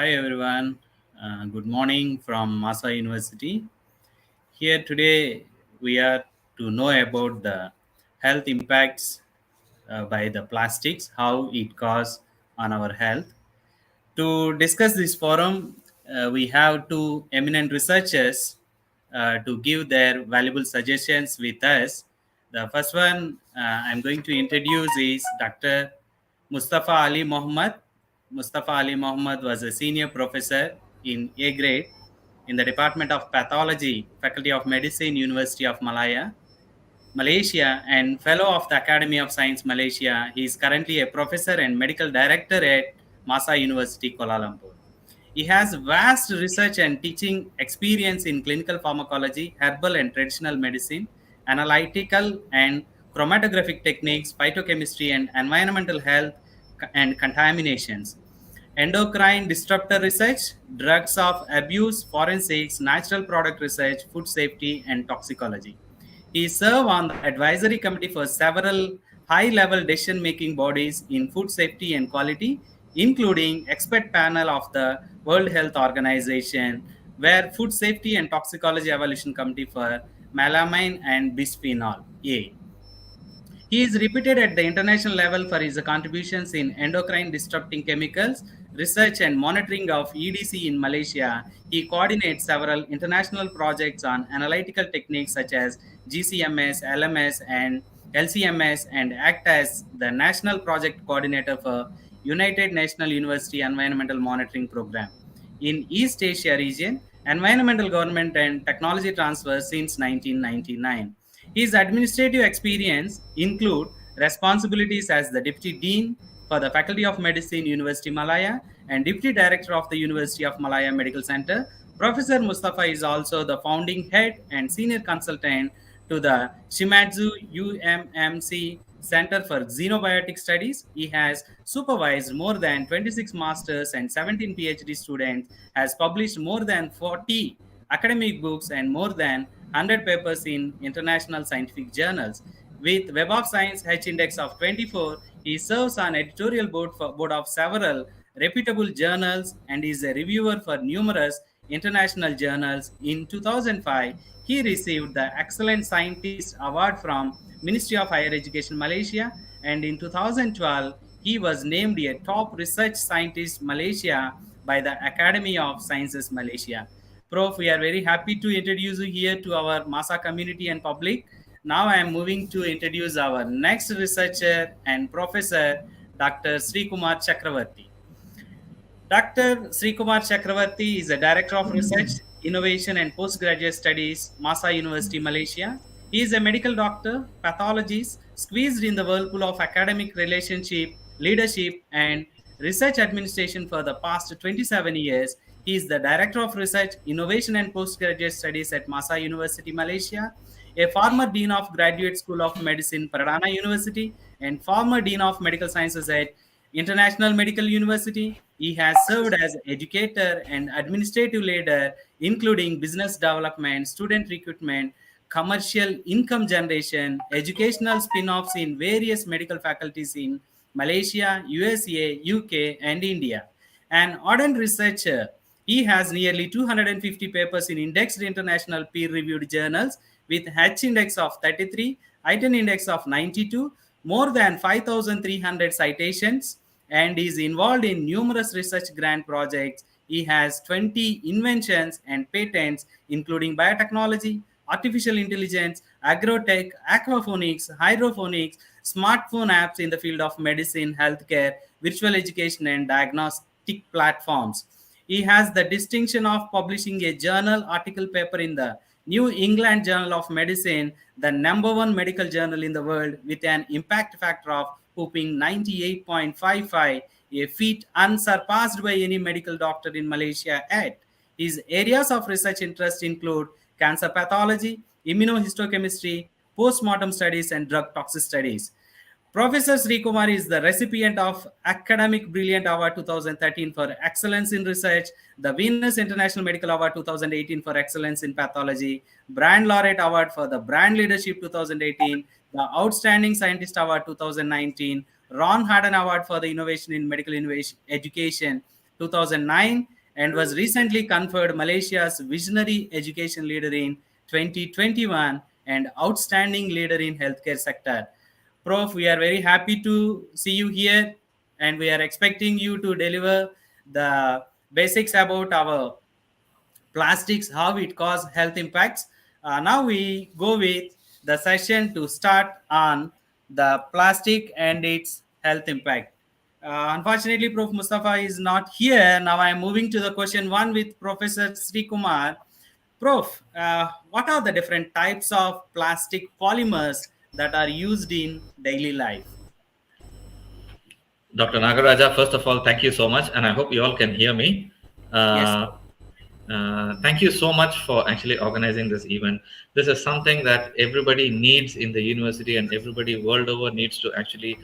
Hi everyone, good morning from MAHSA University. Here today we are to know about the health impacts by the plastics, how it cause on our health. To discuss this forum, we have two eminent researchers to give their valuable suggestions with us. The first one I'm going to introduce is Dr. Mustafa Ali Mohammed. Mustafa Ali Mohammed was a senior professor in A grade in the Department of Pathology, Faculty of Medicine, University of Malaysia, and Fellow of the Academy of Science Malaysia. He is currently a professor and medical director at MAHSA University, Kuala Lumpur. He has vast research and teaching experience in clinical pharmacology, herbal and traditional medicine, analytical and chromatographic techniques, phytochemistry, and environmental health and contaminations, endocrine disruptor research, drugs of abuse, forensics, natural product research, food safety, and toxicology. He served on the advisory committee for several high-level decision-making bodies in food safety and quality, including expert panel of the World Health Organization, where food safety and toxicology evaluation committee for melamine and bisphenol A. He is reputed at the international level for his contributions in endocrine disrupting chemicals, research and monitoring of EDC in Malaysia. He coordinates several international projects on analytical techniques such as GCMS, LMS, and LCMS, and act as the national project coordinator for United National University Environmental Monitoring Program in East Asia region, environmental government and technology transfer since 1999. His administrative experience include responsibilities as the Deputy Dean for the Faculty of Medicine, University Malaya, and Deputy Director of the University of Malaya Medical Center. Professor Mustafa is also the founding head and senior consultant to the Shimadzu UMMC Center for Xenobiotic Studies. He has supervised more than 26 masters and 17 PhD students, has published more than 40 academic books and more than 100 papers in international scientific journals. With Web of Science H index of 24, he serves on editorial board of several reputable journals and is a reviewer for numerous international journals. In 2005, he received the Excellent Scientist Award from Ministry of Higher Education Malaysia, and in 2012, he was named a top research scientist Malaysia by the Academy of Sciences Malaysia. Prof, we are very happy to introduce you here to our MAHSA community and public. Now I am moving to introduce our next researcher and professor, Dr. Srikumar Chakravarti. Dr. Srikumar Chakravarti is a Director of Research, Innovation and Postgraduate Studies, MAHSA University, Malaysia. He is a medical doctor, pathologist, squeezed in the whirlpool of academic relationship, leadership, and research administration for the past 27 years. He is the Director of Research, Innovation and Postgraduate Studies at MAHSA University, Malaysia, a former Dean of Graduate School of Medicine, Pradana University, and former Dean of Medical Sciences at International Medical University. He has served as educator and administrative leader, including business development, student recruitment, commercial income generation, educational spin-offs in various medical faculties in Malaysia, USA, UK, and India. An ardent researcher, he has nearly 250 papers in indexed international peer-reviewed journals with H index of 33, item index of 92, more than 5,300 citations, and is involved in numerous research grant projects. He has 20 inventions and patents, including biotechnology, artificial intelligence, agrotech, aquaponics, hydroponics, smartphone apps in the field of medicine, healthcare, virtual education, and diagnostic platforms. He has the distinction of publishing a journal article paper in the New England Journal of Medicine, the number one medical journal in the world, with an impact factor of whooping 98.55, a feat unsurpassed by any medical doctor in Malaysia yet. His areas of research interest include cancer pathology, immunohistochemistry, post-mortem studies, and drug toxic studies. Professor Srikumar is the recipient of Academic Brilliant Award 2013 for Excellence in Research, the Venus International Medical Award 2018 for Excellence in Pathology, Brand Laureate Award for the Brand Leadership 2018, the Outstanding Scientist Award 2019, Ron Harden Award for the Innovation in Medical Innovation Education 2009 and was recently conferred Malaysia's Visionary Education Leader in 2021 and Outstanding Leader in Healthcare Sector. Prof, we are very happy to see you here and we are expecting you to deliver the basics about our plastics, how it cause health impacts. Now we go with the session to start on the plastic and its health impact. Unfortunately, Prof Mustafa is not here. Now I am moving to the question one with Professor Srikumar. Prof, what are the different types of plastic polymers that are used in daily life? Dr. Nagaraja, first of all, thank you so much, and I hope you all can hear me. Yes, Uh, Prof. Thank you so much for actually organizing this event. This is something that everybody needs in the university, and everybody world over needs to actually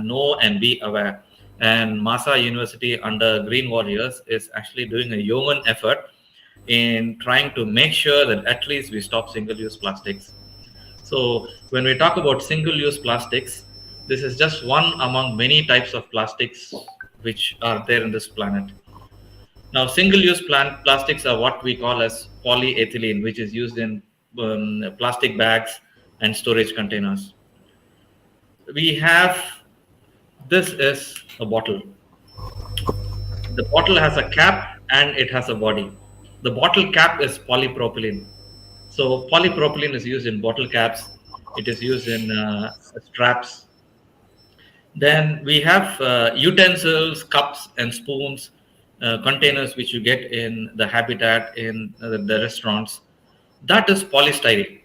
know and be aware. And MAHSA University, under Green Warriors, is actually doing a yeoman effort in trying to make sure that at least we stop single use plastics. So, when we talk about single use plastics, this is just one among many types of plastics which are there in this planet. Now, single-use plastics are what we call as polyethylene, which is used in plastic bags and storage containers. We have this is a bottle. The bottle has a cap and it has a body. The bottle cap is polypropylene. So polypropylene is used in bottle caps. It is used in straps. Then we have utensils, cups, and spoons, containers which you get in the habitat in the restaurants. That is polystyrene.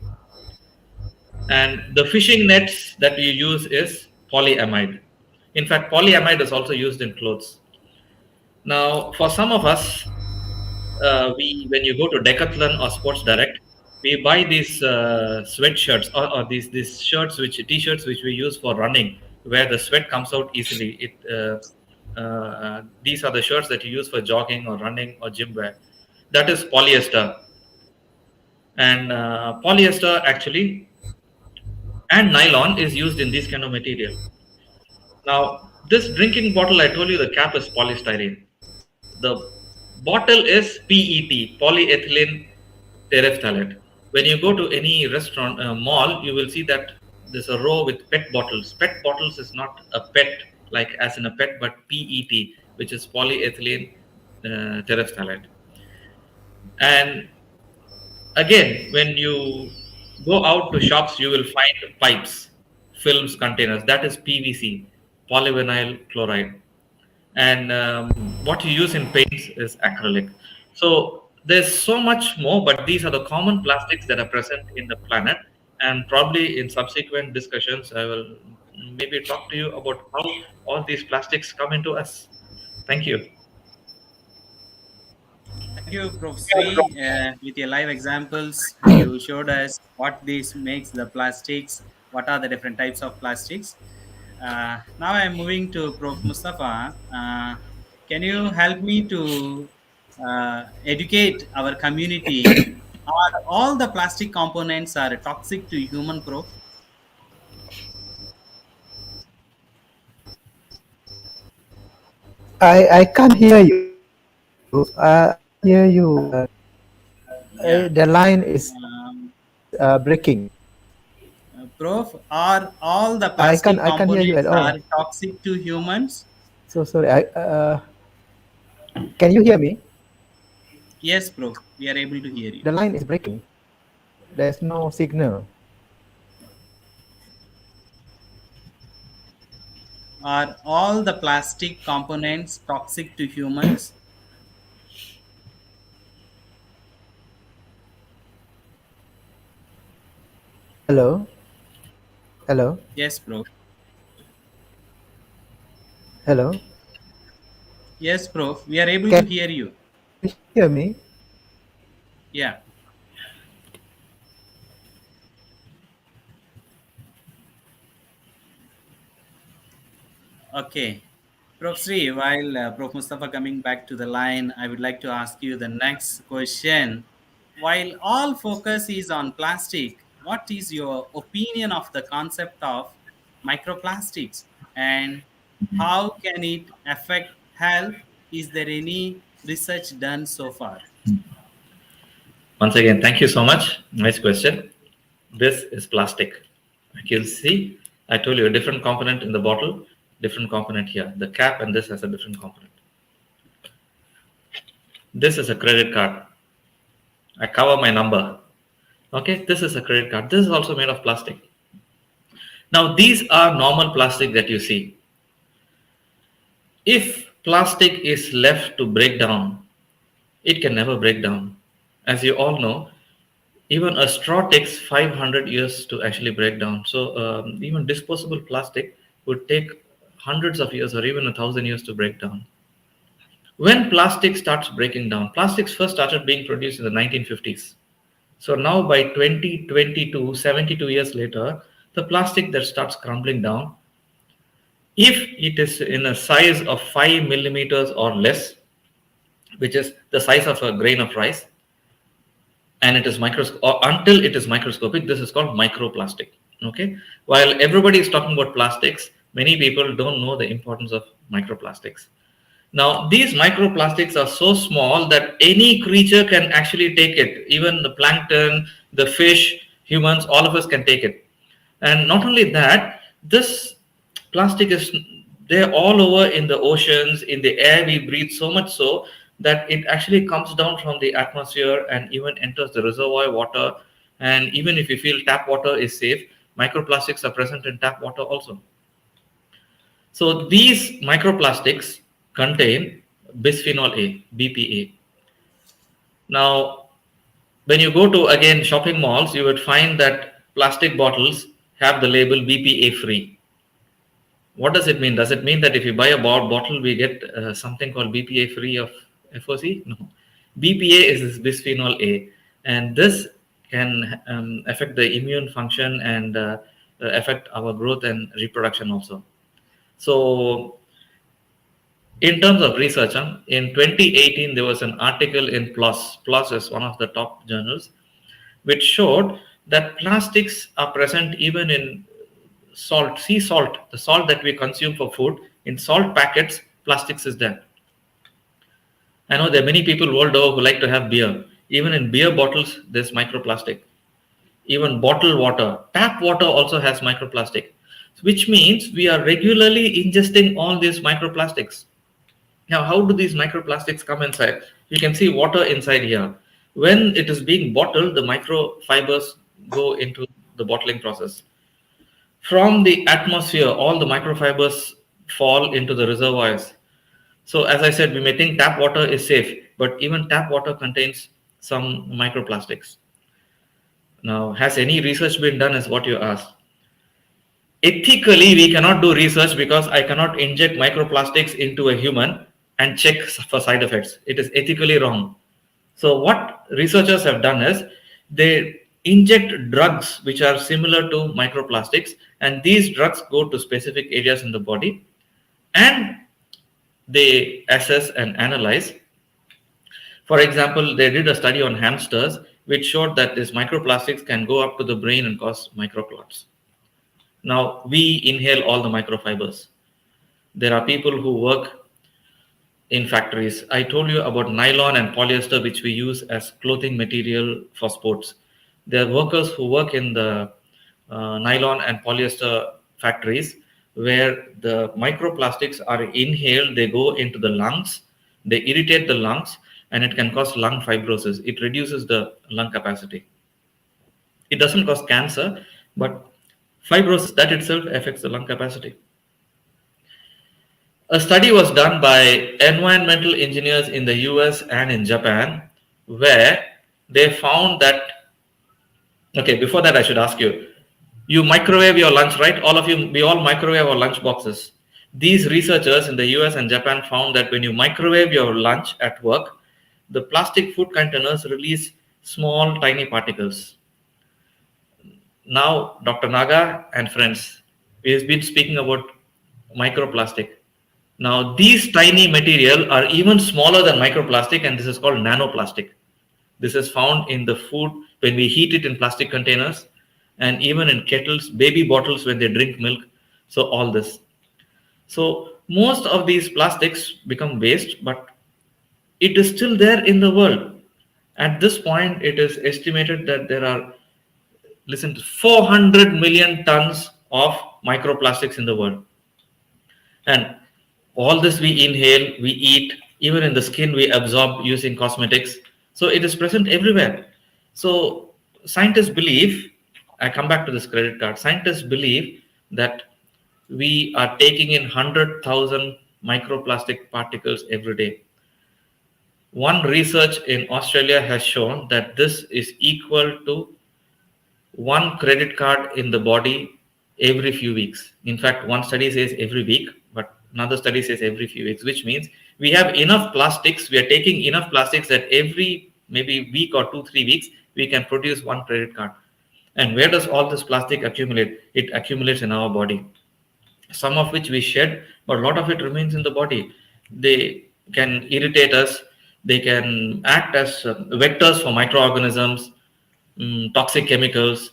And the fishing nets that we use is polyamide. In fact, polyamide is also used in clothes. Now, for some of us, we when you go to Decathlon or Sports Direct, we buy these sweatshirts or these shirts, which t-shirts, which we use for running, where the sweat comes out easily. These are the shirts that you use for jogging or running or gym wear. That is polyester, and polyester actually and nylon is used in this kind of material. Now, this drinking bottle, I told you the cap is polystyrene. The bottle is PET, polyethylene terephthalate. When you go to any restaurant, mall, you will see that there's a row with PET bottles. PET bottles is not a PET, like as in a PET, but PET, which is polyethylene terephthalate. And again, when you go out to shops, you will find pipes, films, containers. That is PVC, polyvinyl chloride. And what you use in paints is acrylic. So there's so much more, but these are the common plastics that are present in the planet. And probably in subsequent discussions, I will maybe talk to you about how all these plastics come into us. Thank you. Thank you, Prof. Sri. With your live examples, you showed us what this makes the plastics, what are the different types of plastics. Now I'm moving to Prof. Mustafa. Can you help me to educate our community? Are all the plastic components are toxic to human, Prof? I can't hear you. I can't hear you. Yeah. The line is Um, breaking. Prof, are all the I plastic can't hear you components at are all. toxic to humans? So sorry. Can you hear me? Yes, Prof. We are able to hear you. The line is breaking. There's no signal. Are all the plastic components toxic to humans? Hello. Hello. Yes, Prof. Hello. Yes, Prof. We are able to Can hear you. you hear me? Yeah. Okay. Prof. Sri, while Prof. Mustafa coming back to the line, I would like to ask you the next question. While all focus is on plastic, what is your opinion of the concept of microplastics and how can it affect health? Is there any research done so far? Once again, thank you so much. Nice question. This is plastic. Like you'll see, I told you a different component in the bottle, different component here. The cap and this has a different component. This is a credit card. I cover my number. Okay, this is a credit card. This is also made of plastic. Now, these are normal plastic that you see. If plastic is left to break down, it can never break down. As you all know, even a straw takes 500 years to actually break down. So, even disposable plastic would take hundreds of years or even 1,000 years to break down. When plastic starts breaking down, plastics first started being produced in the 1950s. So now by 2022, 72 years later, the plastic that starts crumbling down, if it is in a size of 5 millimeters or less, which is the size of a grain of rice, and it is or until it is microscopic, this is called microplastic. Okay, while everybody is talking about plastics, many people don't know the importance of microplastics. Now, these microplastics are so small that any creature can actually take it. Even the plankton, the fish, humans, all of us can take it. And not only that, this plastic is there all over in the oceans, in the air we breathe, so much so that it actually comes down from the atmosphere and even enters the reservoir water. And even if you feel tap water is safe, microplastics are present in tap water also. So these microplastics contain bisphenol A, BPA. Now, when you go to again shopping malls, you would find that plastic bottles have the label BPA free. What does it mean? Does it mean that if you buy a bottle, we get something called BPA free of FOC? No. BPA is this bisphenol A, and this can affect the immune function and affect our growth and reproduction also. So, in terms of research, in 2018, there was an article in PLOS. PLOS is one of the top journals, which showed that plastics are present even in salt, sea salt, the salt that we consume for food. In salt packets, plastics is there. I know there are many people world over who like to have beer. Even in beer bottles, there's microplastic. Even bottled water, tap water also has microplastic, which means we are regularly ingesting all these microplastics. Now, how do these microplastics come inside? You can see water inside here. When it is being bottled, the microfibers go into the bottling process. From the atmosphere, all the microfibers fall into the reservoirs. So, as I said, we may think tap water is safe, but even tap water contains some microplastics. Now, has any research been done, is what you asked. Ethically, we cannot do research because I cannot inject microplastics into a human and check for side effects. It is ethically wrong. So what researchers have done is they inject drugs which are similar to microplastics, and these drugs go to specific areas in the body and they assess and analyze. For example, they did a study on hamsters which showed that these microplastics can go up to the brain and cause microclots. Now, we inhale all the microfibers. There are people who work in factories. I told you about nylon and polyester, which we use as clothing material for sports. There are workers who work in the nylon and polyester factories where the microplastics are inhaled, they go into the lungs, they irritate the lungs, and it can cause lung fibrosis. It reduces the lung capacity. It doesn't cause cancer, but fibrosis, that itself affects the lung capacity. A study was done by environmental engineers in the US and in Japan where they found that, okay, before that I should ask you, you microwave your lunch, right? All of you, we all microwave our lunch boxes. These researchers in the US and Japan found that when you microwave your lunch at work, the plastic food containers release small tiny particles. Now, Dr. Naga and friends, we have been speaking about microplastic. Now, these tiny material are even smaller than microplastic, and this is called nanoplastic. This is found in the food when we heat it in plastic containers, and even in kettles, baby bottles when they drink milk. So all this. So Most of these plastics become waste, but it is still there in the world. At this point, it is estimated that there are, listen to, 400 million tons of microplastics in the world. And all this we inhale, we eat, even in the skin we absorb using cosmetics. So it is present everywhere. So scientists believe, I come back to this credit card, scientists believe that we are taking in 100,000 microplastic particles every day. One research in Australia has shown that this is equal to one credit card in the body every few weeks. In fact, one study says every week, but another study says every few weeks, which means we have enough plastics. We are taking enough plastics that every maybe week or 2, 3 weeks we can produce one credit card. And where does all this plastic accumulate? It accumulates in our body, some of which we shed, but a lot of it remains in the body. They can irritate us, they can act as vectors for microorganisms, toxic chemicals,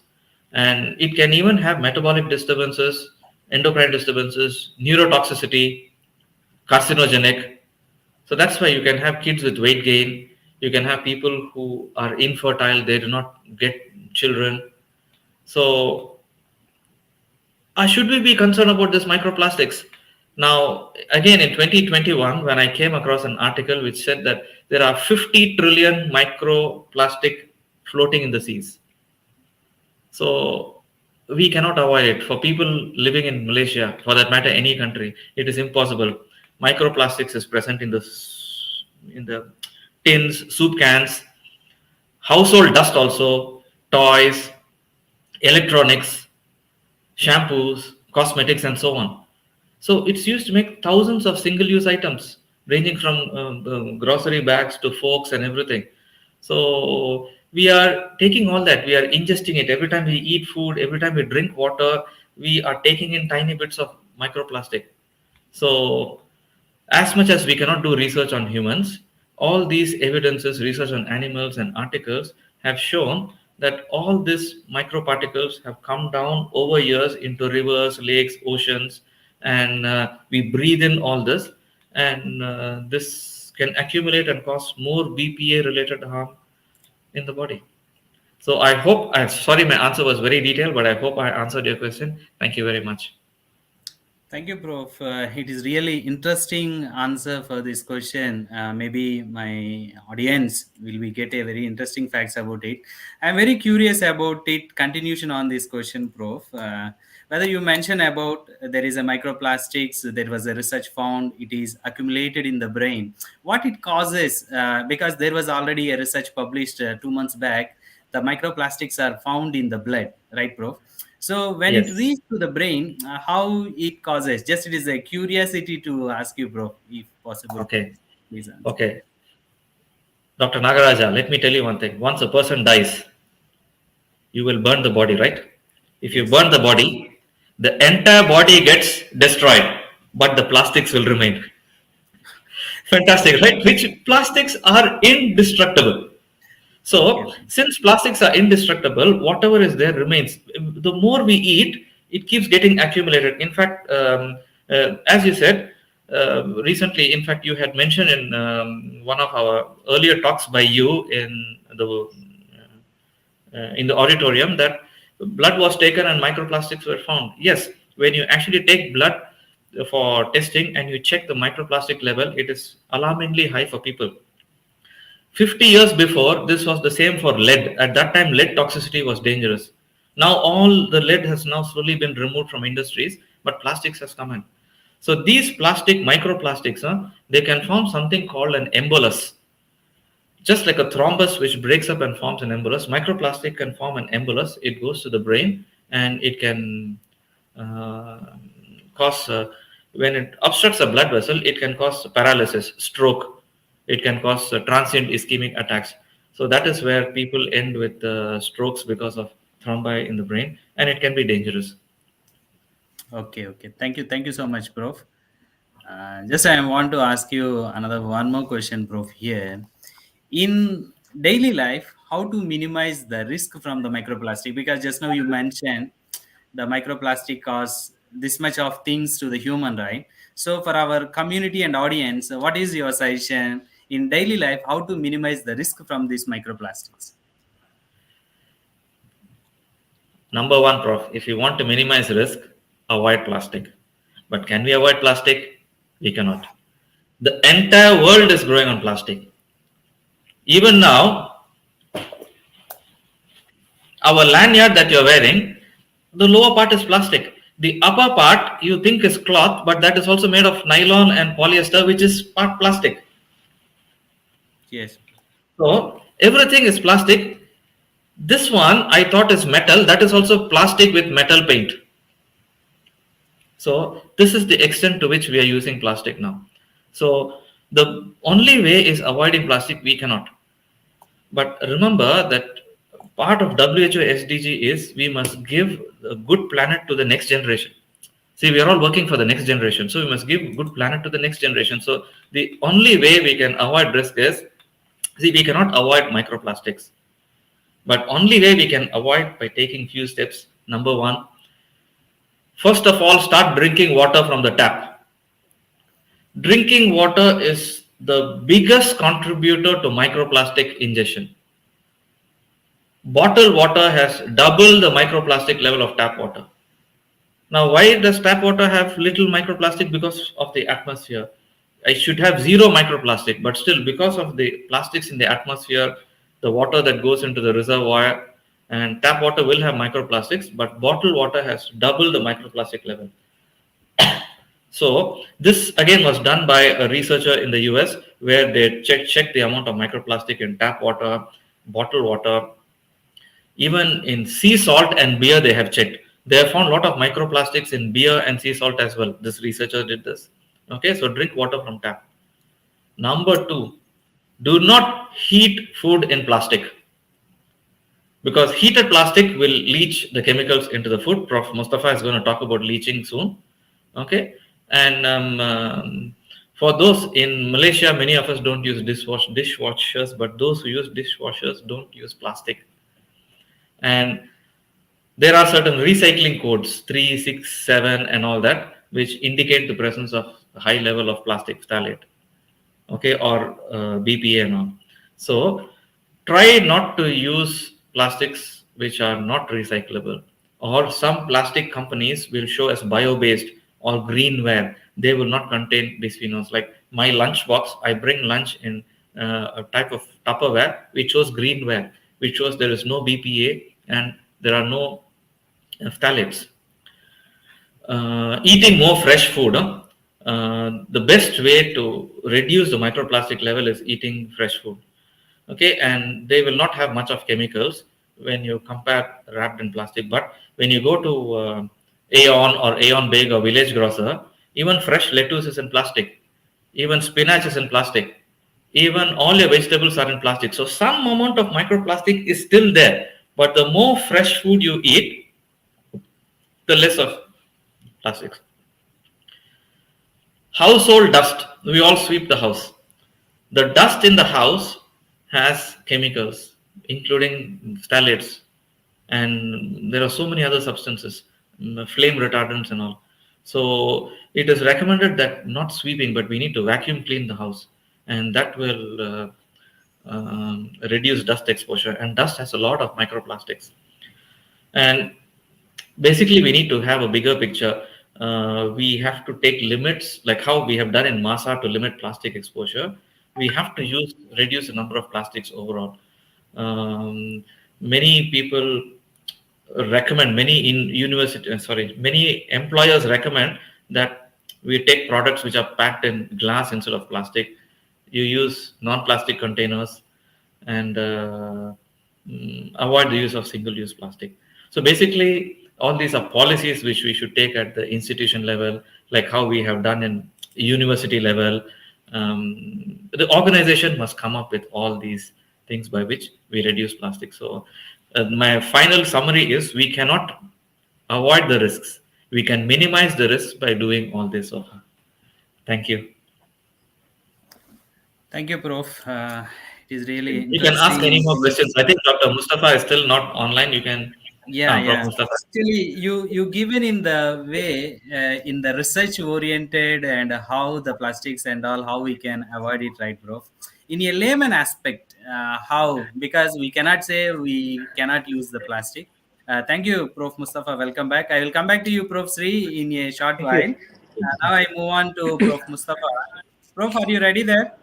and it can even have metabolic disturbances, endocrine disturbances, neurotoxicity, carcinogenic. So that's why you can have kids with weight gain, you can have people who are infertile, they do not get children. So should we be concerned about this microplastics? Now, again, in 2021, when I came across an article which said that there are 50 trillion microplastic floating in the seas. So we cannot avoid it. For people living in Malaysia, for that matter, any country, it is impossible. Microplastics is present in the tins, soup cans, household dust also, toys, electronics, shampoos, cosmetics, and so on. So it's used to make thousands of single-use items, ranging from grocery bags to forks and everything. So we are taking all that, we are ingesting it. Every time we eat food, every time we drink water, we are taking in tiny bits of microplastic. So as much as we cannot do research on humans, all these evidences, research on animals and articles have shown that all these microparticles have come down over years into rivers, lakes, oceans, and we breathe in all this, and this can accumulate and cause more BPA related harm in the body. So I hope, I'm sorry, my answer was very detailed, but I hope I answered your question. Thank you very much. Thank you, Prof. It is really interesting answer for this question. Maybe my audience will be get a very interesting facts about it. I'm very curious about it. Continuation on this question, Prof. Whether you mentioned about there is a microplastics, there was a research found it is accumulated in the brain. What it causes? Because there was already a research published 2 months back. The microplastics are found in the blood, right, Prof? So when it Yes. reaches to the brain, how it causes? Just it is a curiosity to ask you, bro, if possible. Okay. Please answer. Okay. Dr. Nagaraja, let me tell you one thing. Once a person dies, you will burn the body, right? If you Yes. burn the body, the entire body gets destroyed, but the plastics will remain. Fantastic, right? Which plastics are indestructible. Okay. So, since plastics are indestructible, whatever is there remains. The more we eat, it keeps getting accumulated. In fact, as you said, recently, in fact, you had mentioned in one of our earlier talks by you in the auditorium that blood was taken and microplastics were found. Yes, when you actually take blood for testing and you check the microplastic level, it is alarmingly high for people. 50 years before, this was the same for lead. At that time, lead toxicity was dangerous. Now, all the lead has now slowly been removed from industries, but plastics has come in. So, these plastic microplastics, they can form something called an embolus. Just like a thrombus which breaks up and forms an embolus, microplastic can form an embolus. It goes to the brain and it can uh, cause, when it obstructs a blood vessel, it can cause paralysis, stroke. It can cause transient ischemic attacks. So that is where people end with strokes because of thrombi in the brain, and it can be dangerous. Okay. Okay. Thank you. Thank you so much, Prof. Just I want to ask you another one more question, Prof. Here, in daily life, how to minimize the risk from the microplastic? Because just now you mentioned the microplastic cause this much of things to the human, right? So, for our community and audience, what is your suggestion in daily life how to minimize the risk from these microplastics? Number one, Prof, if you want to minimize risk, avoid plastic. But can we avoid plastic? We cannot. The entire world is growing on plastic. Even now, our lanyard that you're wearing, the lower part is plastic. The upper part you think is cloth, but that is also made of nylon and polyester, which is part plastic. Yes. So everything is plastic. This one I thought is metal. That is also plastic with metal paint. So this is the extent to which we are using plastic now. So the only way is avoiding plastic. We cannot. But remember that part of WHO SDG is we must give a good planet to the next generation. See, we are all working for the next generation, so we must give good planet to the next generation. So the only way we can avoid risk is, see, we cannot avoid microplastics, but only way we can avoid by taking few steps. Number one, first of all, start drinking water from the tap. Drinking water is the biggest contributor to microplastic ingestion. Bottled water has double the microplastic level of tap water. Now, why does tap water have little microplastic? Because of the atmosphere. I should have zero microplastic, but still, because of the plastics in the atmosphere, the water that goes into the reservoir, and tap water will have microplastics, but bottled water has double the microplastic level. So this again was done by a researcher in the US, where they checked the amount of microplastic in tap water, bottled water, even in sea salt and beer. They have checked. They have found a lot of microplastics in beer and sea salt as well. This researcher did this. Okay, so drink water from tap. Number two, do not heat food in plastic, because heated plastic will leach the chemicals into the food. Prof Mustafa is going to talk about leaching soon. Okay, and for those in Malaysia, many of us don't use dishwashers, but those who use dishwashers don't use plastic. And there are certain recycling codes 3, 6, 7, and all that, which indicate the presence of a high level of plastic phthalate, okay, or BPA and all. So try not to use plastics which are not recyclable, or some plastic companies will show as bio-based or greenware. They will not contain bisphenols. Like my lunch box, I bring lunch in a type of Tupperware which shows greenware, which shows there is no BPA and there are no phthalates. Eating more fresh food. The best way to reduce the microplastic level is eating fresh food. Okay, and they will not have much of chemicals when you compare wrapped in plastic. But when you go to Aeon or Aeon Big or Village Grocer, even fresh lettuce is in plastic, even spinach is in plastic, even all your vegetables are in plastic. So some amount of microplastic is still there. But the more fresh food you eat, the less of plastics. Household dust. We all sweep the house. The dust in the house has chemicals, including phthalates, and there are so many other substances, flame retardants and all. So it is recommended that not sweeping, but we need to vacuum clean the house, and that will reduce dust exposure. And dust has a lot of microplastics. And basically, we need to have a bigger picture. We have to take limits, like how we have done in MAHSA to limit plastic exposure. We have to reduce the number of plastics overall. Many people recommend, many employers recommend that we take products which are packed in glass instead of plastic. You use non-plastic containers and avoid the use of single-use plastic. So basically, all these are policies which we should take at the institution level, like how we have done in university level. The organization must come up with all these things by which we reduce plastic. So my final summary is, we cannot avoid the risks. We can minimize the risks by doing all this so far. Thank you. Thank you, Prof. It is really You can ask interesting any more things. questions. I think Dr. Mustafa is still not online. You can Yeah, Prof yeah. Mustafa. Actually, you given in the way in the research oriented and how the plastics and all how we can avoid it, right, bro? In a layman aspect, how, because we cannot say we cannot use the plastic. Thank you, Prof Mustafa. Welcome back. I will come back to you, Prof Sri, in a short Thank you. while. Now I move on to Prof Mustafa. Prof, are you ready there?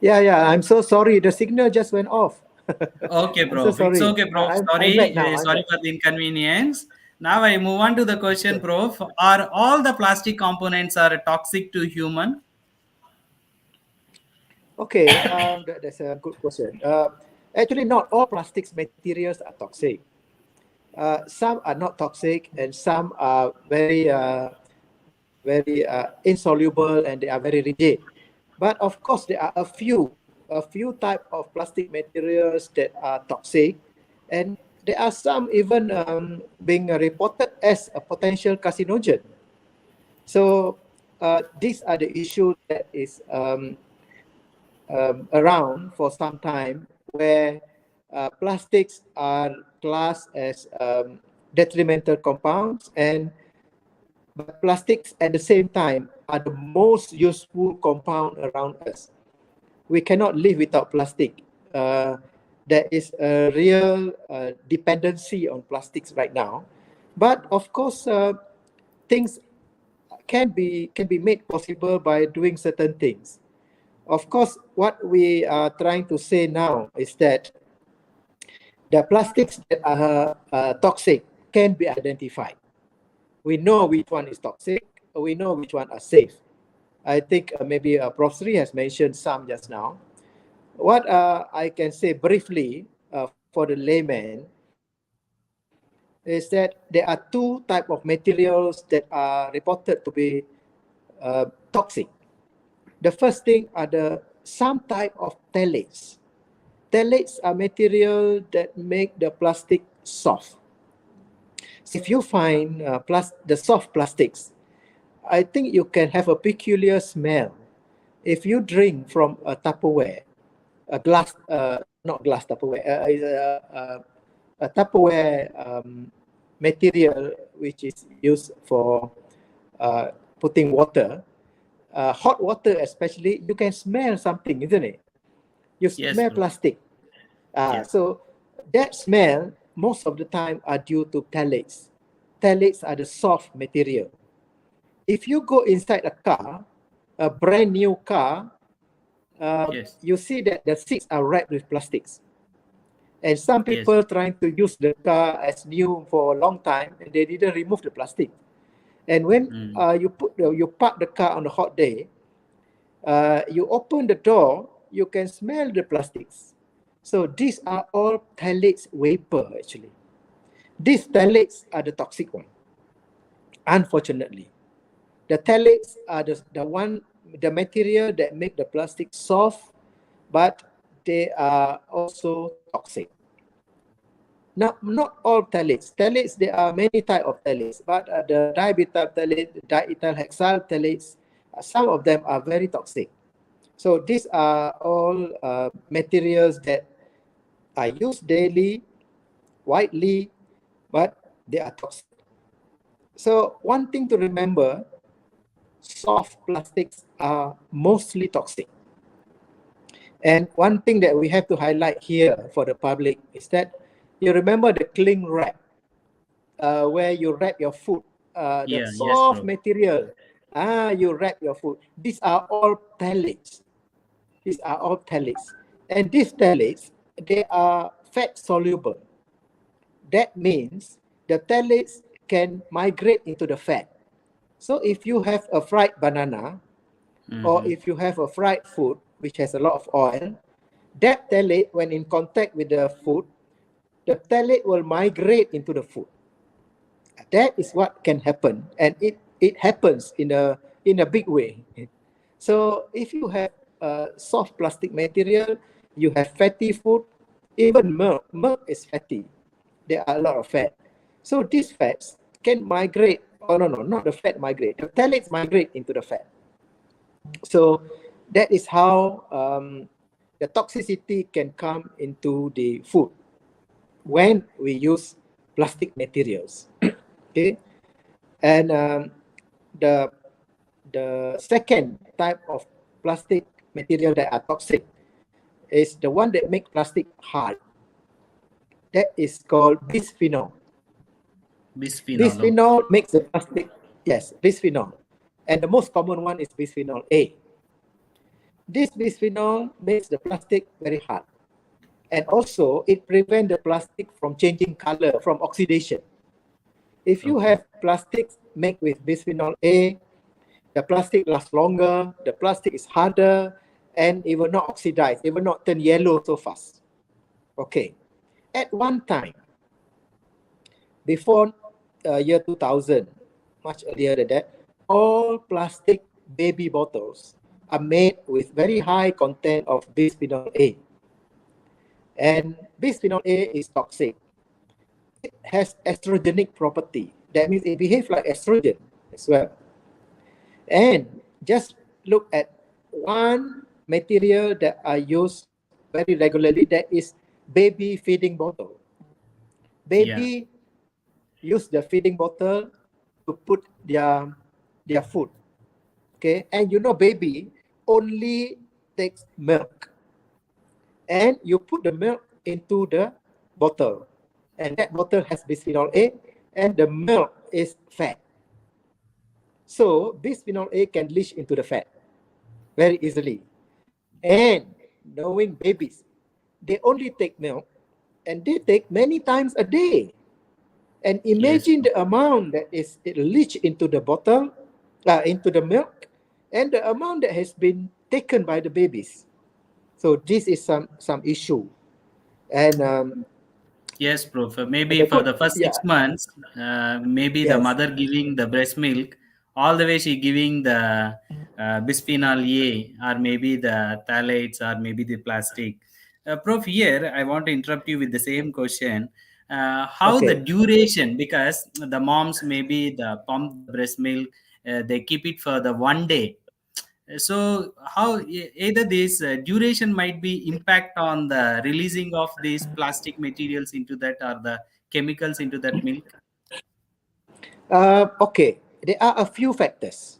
Yeah. I'm so sorry. The signal just went off. Okay, I'm so Prof. It's sorry. okay, Prof. I'm back Sorry, now. I'm sorry back. for the inconvenience. Now I move on to the question, Sure. Prof. Are all the plastic components are toxic to human? Okay. That's a good question. Actually, not all plastics materials are toxic. Some are not toxic, and some are very insoluble, and they are very rigid. But of course, there are a few type of plastic materials that are toxic, and there are some even being reported as a potential carcinogen. So these are the issue that is around for some time, where plastics are classed as detrimental compounds, and but plastics at the same time are the most useful compound around us. We cannot live without plastic. There is a real dependency on plastics right now, but of course, things can be made possible by doing certain things. Of course, what we are trying to say now is that the plastics that are toxic can be identified. We know which one is toxic. We know which one are safe. I think maybe Prof. Sri has mentioned some just now. What I can say briefly for the layman is that there are two type of materials that are reported to be toxic. The first thing are some type of phthalates. Phthalates are material that make the plastic soft. So if you find the soft plastics, I think you can have a peculiar smell. If you drink from a Tupperware, a glass, not glass Tupperware, is a Tupperware material which is used for putting water, hot water especially, you can smell something, isn't it? You Yes, smell bro. plastic. Yes, So that smell most of the time are due to phthalates. Phthalates are the soft material. If you go inside a car, a brand new car, yes, you see that the seats are wrapped with plastics. And some yes. people trying to use the car as new for a long time, and they didn't remove the plastic. And when Mm. you park the car on a hot day, you open the door, you can smell the plastics. So these are all phthalates vapor actually. These phthalates are the toxic one, unfortunately. The phthalates are the material that make the plastic soft, but they are also toxic. Now, not all phthalates. Phthalates, there are many types of phthalates, but the dimethyl phthalate, the diethyl hexyl phthalates, some of them are very toxic. So these are all materials that are used daily, widely, but they are toxic. So one thing to remember, soft plastics are mostly toxic. And one thing that we have to highlight here for the public is that you remember the cling wrap, where you wrap your food, the Yeah, yes, soft bro. material, you wrap your food. These are all phthalates. These are all phthalates. And these phthalates, they are fat soluble. That means the phthalates can migrate into the fat. So if you have a fried banana, or Mm-hmm. if you have a fried food which has a lot of oil, that phthalate, when in contact with the food, the phthalate will migrate into the food. That is what can happen, and it happens in a big way. So if you have soft plastic material, you have fatty food, even milk. Milk is fatty. There are a lot of fat. So these fats can migrate. Oh no, not the fat migrate. The phthalates migrate into the fat. So that is how the toxicity can come into the food. when we use plastic materials. Okay, and the the second type of plastic material that are toxic is the one that make plastic hard. That is called bisphenol. Bisphenol. Bisphenol makes the plastic, yes, bisphenol. And the most common one is bisphenol A. This bisphenol makes the plastic very hard. And also, it prevents the plastic from changing color, from oxidation. If you Okay. have plastics made with bisphenol A, the plastic lasts longer, the plastic is harder, and it will not oxidize, it will not turn yellow so fast. Okay. At one time, before year 2000, much earlier than that, all plastic baby bottles are made with very high content of bisphenol A. And bisphenol A is toxic. It has estrogenic property. That means it behaves like estrogen as well. And just look at one material that I use very regularly, that is baby feeding bottle. Yeah. Baby use the feeding bottle to put their food. Okay, and you know baby only takes milk, and you put the milk into the bottle, and that bottle has bisphenol A, and the milk is fat. So bisphenol A can leach into the fat very easily. And knowing babies, they only take milk, and they take many times a day. And Yes. imagine the amount that is leached into the bottle, into the milk, and the amount that has been taken by the babies. So this is some issue. And Yes, Prof. Maybe the for good, the first yeah, 6 months, maybe the yes, mother giving the breast milk, all the way she giving the bisphenol A, or maybe the phthalates, or maybe the plastic. Prof, here I want to interrupt you with the same question. How the okay. duration? Because the moms maybe the pump the breast milk, they keep it for the 1 day. So how either this duration might be impact on the releasing of these plastic materials into that, or the chemicals into that milk. Okay, there are a few factors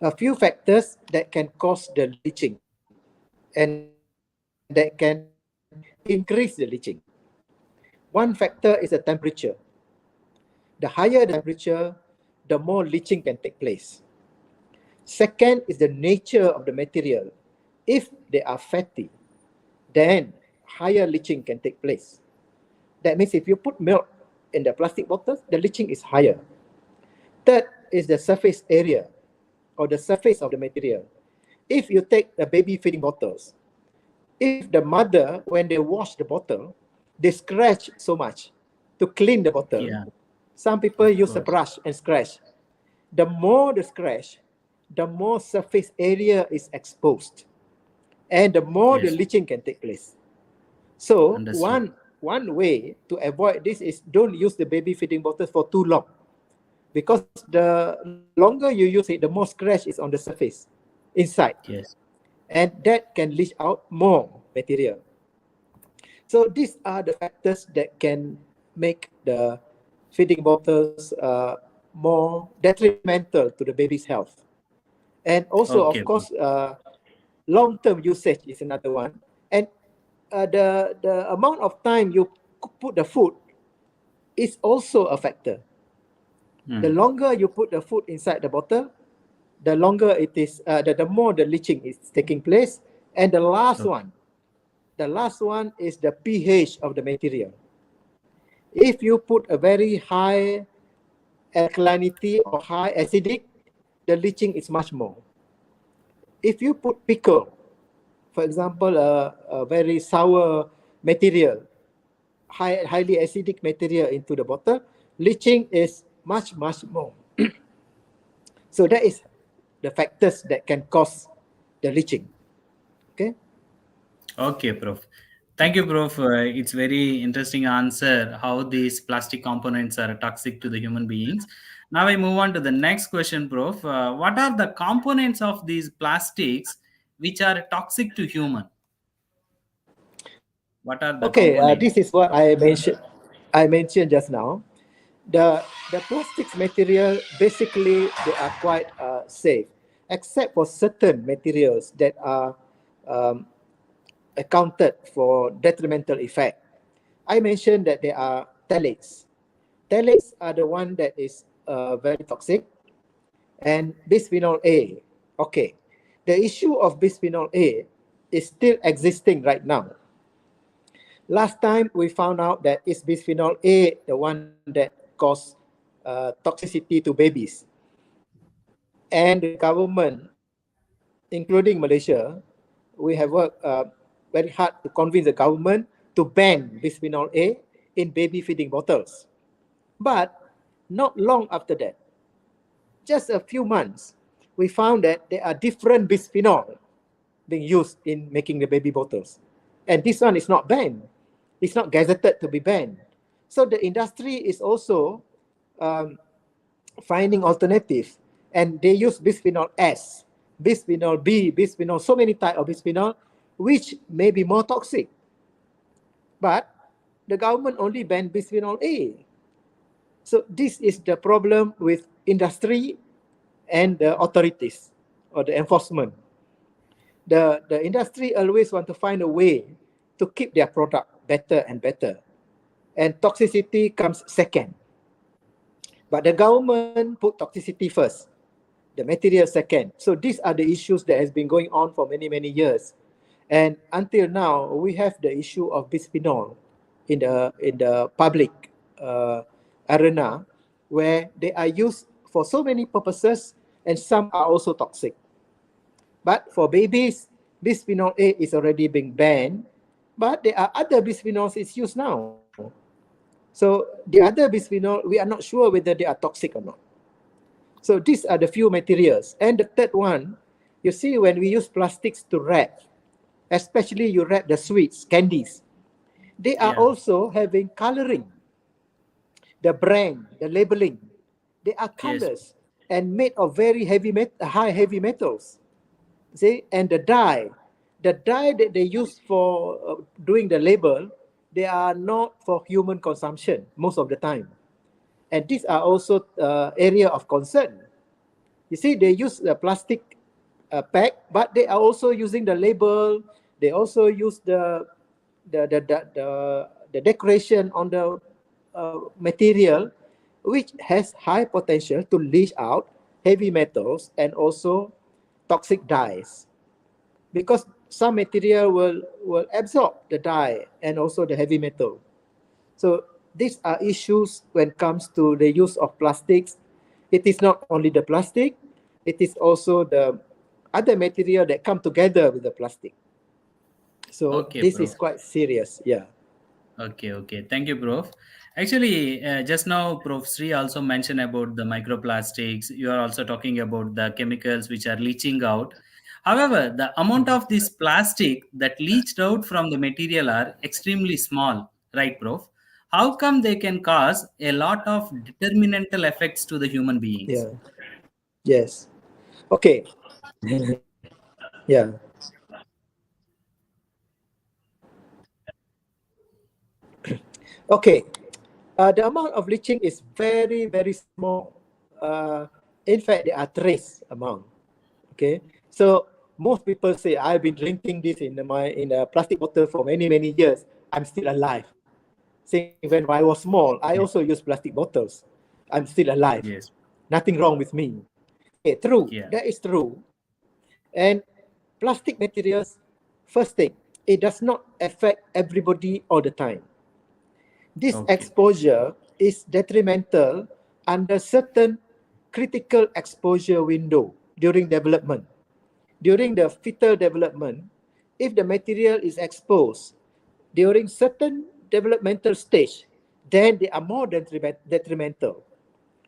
that can cause the leaching and that can increase the leaching. One factor is the temperature. The higher the temperature, the more leaching can take place. Second is the nature of the material. If they are fatty, then higher leaching can take place. That means if you put milk in the plastic bottles, the leaching is higher. Third is the surface area or the surface of the material. If you take the baby feeding bottles, if the mother, when they wash the bottle, they scratch so much to clean the bottle. Yeah, Some people of use a course. brush and scratch. The more the scratch, the more surface area is exposed, and the more the Yes, leaching can take place. So understood. one way to avoid this is don't use the baby feeding bottles for too long, because the longer you use it, the more scratch is on the surface inside, Yes. and that can leach out more material. So these are the factors that can make the feeding bottles more detrimental to the baby's health. And also, of Okay, course, bro. long-term usage is another one. And the amount of time you put the food is also a factor. The Hmm. longer you put the food inside the bottle, the longer it is, the more the leaching is taking place. And Okay. the last one is the pH of the material. If you put a very high alkalinity or high acidic, the leaching is much more. If you put pickle, for example, a very sour material, highly acidic material into the bottle, leaching is much more. So that is the factors that can cause the leaching. Okay. Okay, Prof. Thank you, Prof. It's very interesting answer how these plastic components are toxic to the human beings. Now I move on to the next question, Prof. What are the components of these plastics which are toxic to human? What are the Okay, components? this is what I mentioned. I mentioned just now. The plastics material basically they are quite safe, except for certain materials that are um, accounted for detrimental effect. I mentioned that there are phthalates. Phthalates are the one that is very toxic, and bisphenol A. Okay, the issue of bisphenol A is still existing right now. Last time we found out that it's bisphenol A, the one that cause toxicity to babies. And the government, including Malaysia, we have worked very hard to convince the government to ban bisphenol A in baby feeding bottles. But not long after that, just a few months, we found that there are different bisphenol being used in making the baby bottles. And this one is not banned. It's not gazetted to be banned. So the industry is also um, finding alternatives. And they use bisphenol S, bisphenol B, bisphenol, so many types of bisphenol, which may be more toxic. But the government only banned bisphenol A. So this is the problem with industry and the authorities or the enforcement. The industry always want to find a way to keep their product better and better. And toxicity comes second. But the government put toxicity first, the material second. So these are the issues that has been going on for many, many years. And until now, we have the issue of bisphenol in the public arena, where they are used for so many purposes, and some are also toxic. But for babies, bisphenol A is already being banned, but there are other bisphenols it's used now. So the other bisphenol, we are not sure whether they are toxic or not. So these are the few materials. And the third one, you see when we use plastics to wrap, especially you wrap the sweets, candies, they are Yeah. also having coloring, the brand, the labeling. They are Yes. colors and made of very high heavy metals. See, and the dye that they use for doing the label, they are not for human consumption most of the time. And these are also area of concern. You see, they use the plastic pack, but they are also using the label. They also use the decoration on the material, which has high potential to leach out heavy metals and also toxic dyes, because some material will absorb the dye and also the heavy metal. So these are issues when it comes to the use of plastics. It is not only the plastic, it is also the other material that come together with the plastic. So Okay, this is Prof. quite serious. Yeah. Okay, okay. Thank you, Prof. Actually, just now, Prof. Sri also mentioned about the microplastics. You are also talking about the chemicals which are leaching out. However, the amount of this plastic that leached out from the material are extremely small, right, Prof? How come they can cause a lot of determinantal effects to the human beings? Yeah. Yes. Okay. Yeah. Okay. The amount of leaching is very, very small. In fact, there are trace amount. Okay. So most people say, I've been drinking this in a plastic bottle for many, many years. I'm still alive. Saying when I was small, I also use plastic bottles. I'm still alive. Yes. Nothing wrong with me. Okay, true. Yeah. That is true. And plastic materials, first thing, it does not affect everybody all the time. This Okay. exposure is detrimental under certain critical exposure window during development. During the fetal development, if the material is exposed during certain developmental stage, then they are more detrimental.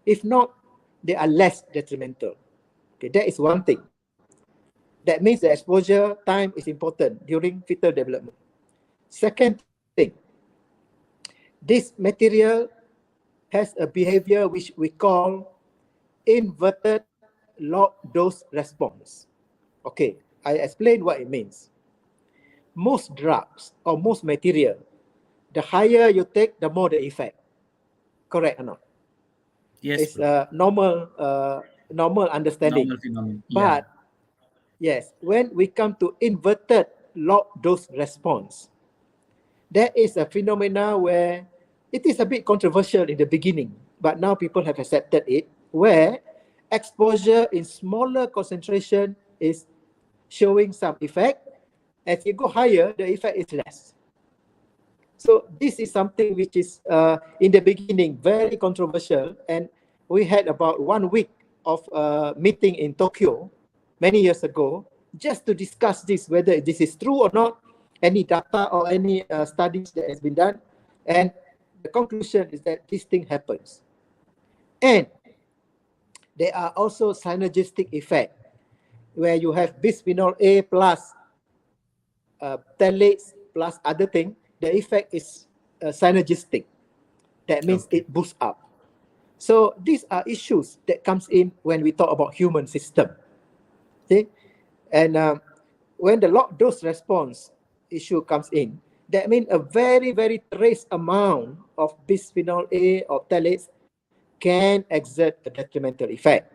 If not, they are less detrimental. Okay, that is one thing. That means the exposure time is important during fetal development. Second thing, this material has a behavior which we call inverted log dose response. Okay, I explain what it means. most drugs or most material, the higher you take, the more the effect. Correct or not? Yes, It's bro. a normal understanding. Normal phenomenon. Yeah. But yes, when we come to inverted log dose response, there is a phenomena where it is a bit controversial in the beginning, but now people have accepted it, where exposure in smaller concentration is showing some effect. As you go higher, the effect is less. So this is something which is in the beginning very controversial, and we had about 1 week of meeting in Tokyo many years ago just to discuss this, whether this is true or not, any data or any studies that has been done, and the conclusion is that this thing happens. And there are also synergistic effect where you have bisphenol A plus phthalates plus other thing, the effect is synergistic. That means Okay. it boosts up. So these are issues that comes in when we talk about human system. See? And when the log dose response issue comes in, that means a very, very trace amount of bisphenol A or phthalates can exert a detrimental effect.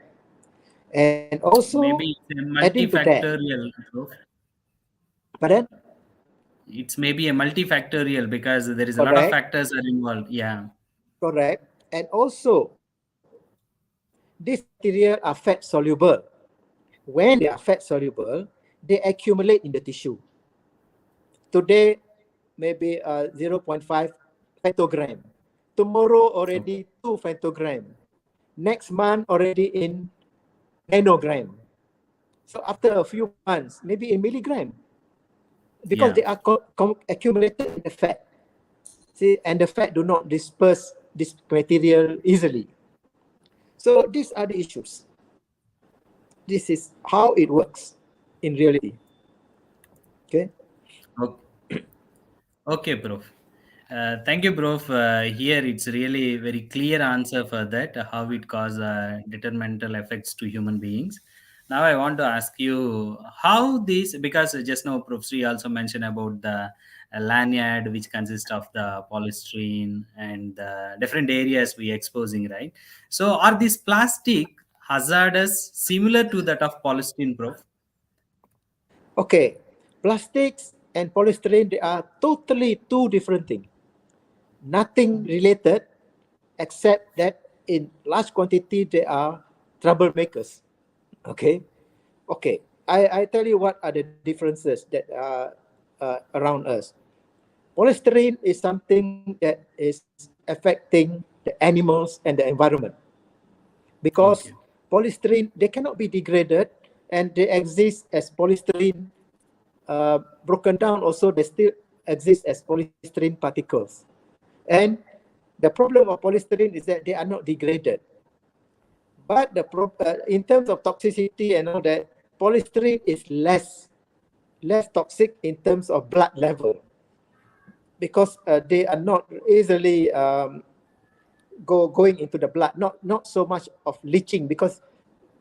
And also, Maybe it's a adding to that, multifactorial, bro. pardon? It's maybe a multifactorial because there is a lot of Correct, factors are involved. Yeah. correct. And also, these materials are fat soluble. When they are fat soluble, they accumulate in the tissue. Today, maybe 0.5 femtogram. Tomorrow, Okay. already 2 femtogram. Next month, already in nanogram. So after a few months, maybe in milligram, because Yeah. they are accumulated in the fat. See, and the fat do not disperse this material easily. So these are the issues. This is how it works in reality. Okay. Okay. Okay, Prof. Thank you, Prof. Here it's really very clear answer for that, how it cause detrimental effects to human beings. Now I want to ask you how this, because just now Prof. Sri also mentioned about the lanyard, which consists of the polystyrene and different areas we exposing, right? So are these plastic hazardous similar to that of polystyrene, Prof? Okay. Plastics and polystyrene, they are totally two different things. Nothing related except that in large quantity they are troublemakers. Okay. Okay. I tell you what are the differences that are around us. Polystyrene is something that is affecting the animals and the environment, because Okay. polystyrene, they cannot be degraded, and they exist as polystyrene broken down. Also, they still exist as polystyrene particles. And the problem of polystyrene is that they are not degraded. But in terms of toxicity and all that, polystyrene is less toxic in terms of blood level, because they are not easily going into the blood. Not so much of leaching, because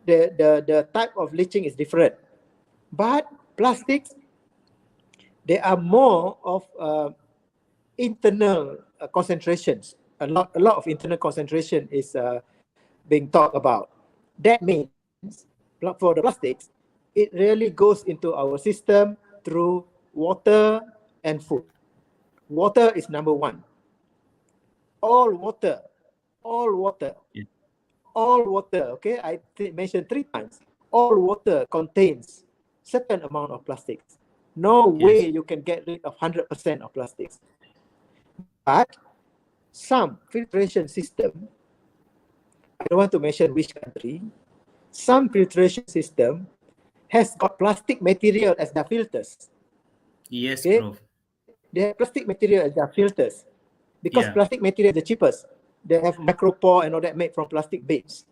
the type of leaching is different. But plastics, they are more of internal concentrations. A lot of internal concentration is being talked about. That means for the plastics, it really goes into our system through water and food. Water is number one. All water, all water, Yeah. all water. Okay, I mentioned 3 times. All water contains certain amount of plastics. No way Yes. you can get rid of 100% of plastics. But some filtration system, I don't want to mention which country, some filtration system has got plastic material as their filters. Yes, Okay, Prof. they have plastic material as their filters, because Yeah. plastic material is the cheapest. They have micropore and all that made from plastic bits.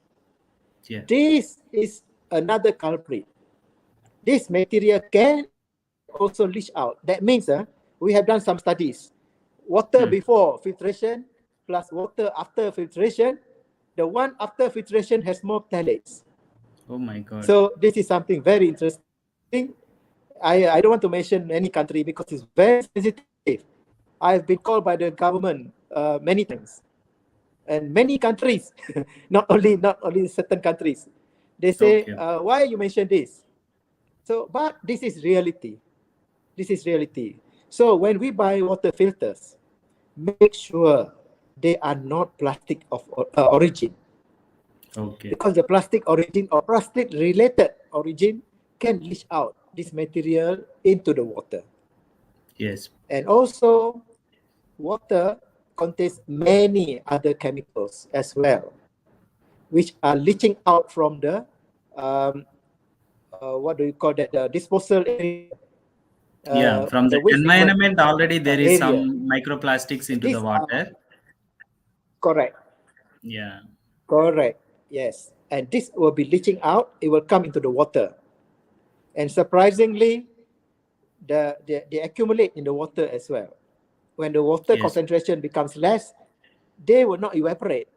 Yeah. This is another culprit. This material can also leach out. That means we have done some studies. Water Hmm. before filtration plus water after filtration. The one after filtration has more phthalates. Oh my God. So this is something very interesting. I don't want to mention any country because it's very sensitive. I've been called by the government many times, and many countries, not only certain countries, they say, Okay. why you mention this? So, but this is reality. This is reality. So when we buy water filters, make sure they are not plastic of origin, Okay. because the plastic origin or plastic related origin can leach out this material into the water. Yes. And also, water contains many other chemicals as well, which are leaching out from the what do you call that? The disposal area, Yeah. From the the waste treatment environment, already there is area. some microplastics into the These are water. correct, Yeah. correct. Yes, and this will be leaching out. It will come into the water, and surprisingly, they accumulate in the water as well. When the water Yes. concentration becomes less, they will not evaporate.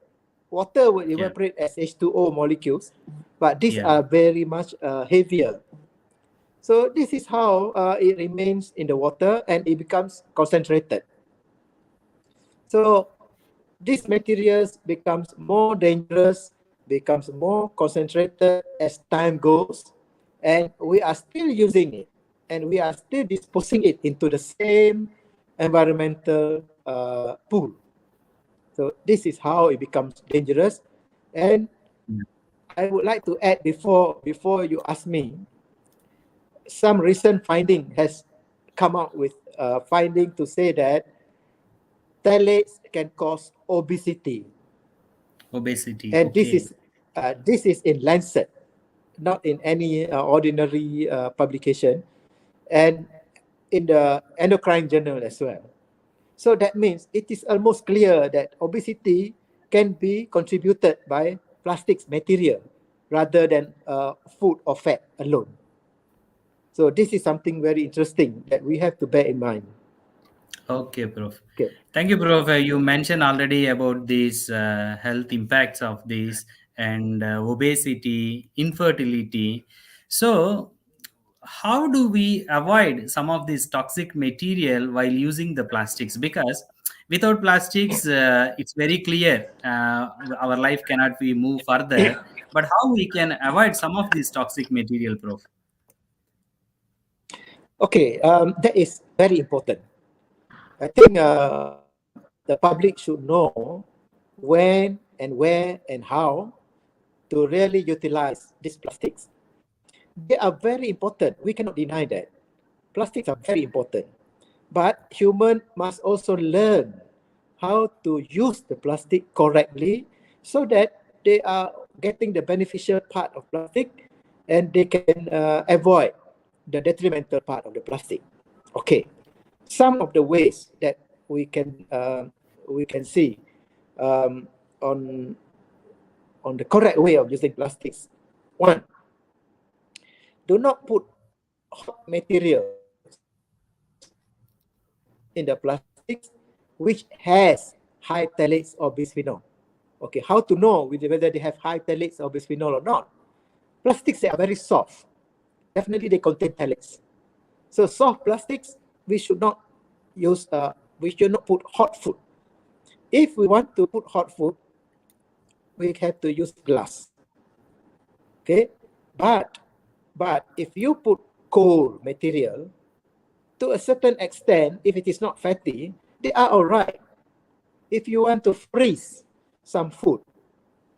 Water will Yeah. evaporate as H2O molecules, but these Yeah. are very much heavier. So this is how it remains in the water and it becomes concentrated. So these materials becomes more dangerous, becomes more concentrated as time goes, and we are still using it, and we are still disposing it into the same environmental pool. So this is how it becomes dangerous. And I would like to add before you ask me, some recent finding has come out with finding to say that phthalates can cause obesity, Obesity. and Okay. this is in Lancet, not in any ordinary publication, and in the endocrine journal as well. So that means it is almost clear that obesity can be contributed by plastics material rather than food or fat alone. So this is something very interesting that we have to bear in mind. Okay, Prof. Okay. Thank you, Prof. You mentioned already about these health impacts of this and obesity, infertility. So, how do we avoid some of this toxic material while using the plastics? Because without plastics, it's very clear our life cannot be move further. But how we can avoid some of this toxic material, Prof? Okay, that is very important. I think the public should know when and where and how to really utilize these plastics. They are very important. We cannot deny that. Plastics are very important. But human must also learn how to use the plastic correctly so that they are getting the beneficial part of plastic and they can avoid the detrimental part of the plastic. Okay, some of the ways that we can see um, on on the correct way of using plastics. One, do not put hot materials in the plastics which has high phthalates or bisphenol. Okay, how to know whether they have high phthalates or bisphenol or not? Plastics that are very soft, definitely they contain phthalates. So soft plastics, we should not use. We should not put hot food. If we want to put hot food, we have to use glass. Okay, but if you put cold material, to a certain extent, if it is not fatty, they are all right. If you want to freeze some food,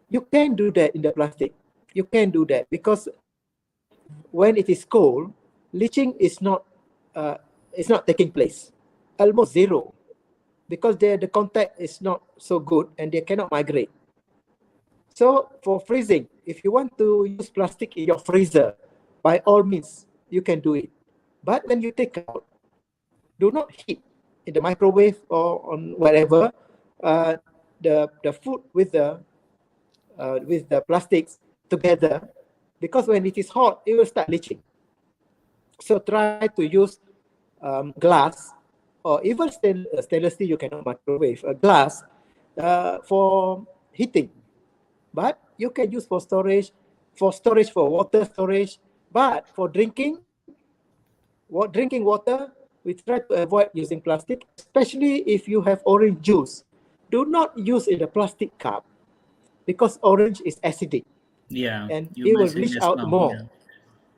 you can do that in the plastic. You can do that because when it is cold, leaching is not taking place, almost zero, because the contact is not so good and they cannot migrate. So for freezing, if you want to use plastic in your freezer, by all means, you can do it. But when you take out, do not heat in the microwave or on whatever the food with the plastics together, because when it is hot, it will start leaching. So try to use glass or even stainless steel. You cannot microwave a glass for heating, but you can use for storage for water storage. But for drinking, drinking water, we try to avoid using plastic, especially if you have orange juice. Do not use in a plastic cup because orange is acidic Yeah, and you it will mentioned leach just out now. more. Yeah.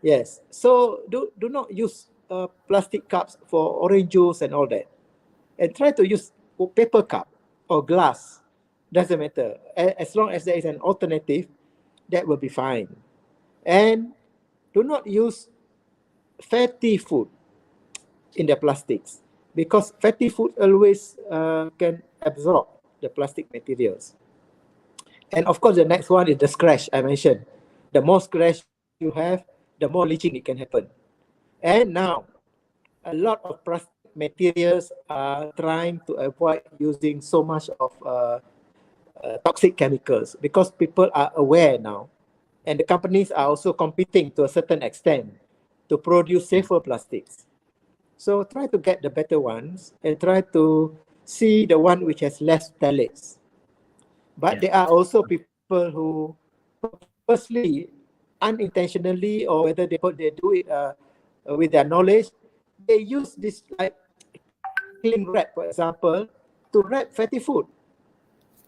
Yes. So do not use plastic cups for orange juice and all that. And try to use paper cup or glass. Doesn't matter. As long as there is an alternative, that will be fine. And do not use fatty food in the plastics because fatty food always can absorb the plastic materials. And of course, the next one is the scratch I mentioned. The more scratch you have, the more leaching it can happen. And now, a lot of plastic materials are trying to avoid using so much of toxic chemicals because people are aware now. And the companies are also competing to a certain extent to produce safer plastics. So try to get the better ones and try to see the one which has less phthalates. But Yeah. there are also people who purposely, unintentionally, or whether they do it with their knowledge, they use this like cling wrap, for example, to wrap fatty food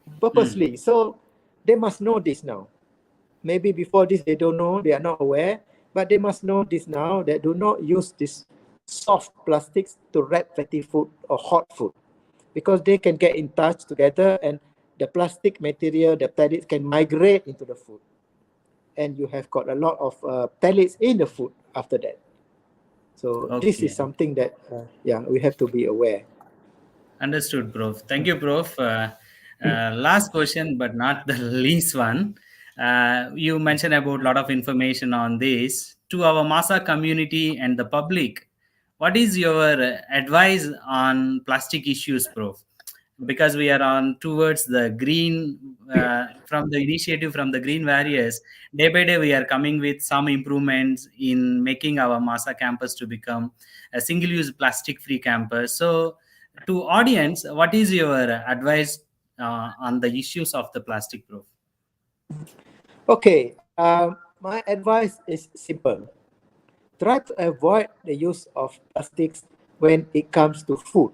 Mm. purposely. So they must know this now. Maybe before this they don't know, they are not aware, but they must know this now that do not use this soft plastics to wrap fatty food or hot food because they can get in touch together and the plastic material, the pellets can migrate into the food. And you have got a lot of pellets in the food after that. So this is Okay. something that, we have to be aware. Understood, Prof. Thank you, Prof. Last question, but not the least one. You mentioned about a lot of information on this. To our MAHSA community and the public, what is your advice on plastic issues, Prof? Because we are on towards the green, from the initiative from the green warriors, day by day we are coming with some improvements in making our MAHSA campus to become a single-use plastic-free campus. So to audience, what is your advice on the issues of the plastic, Prof? Okay, my advice is simple. Try to avoid the use of plastics when it comes to food.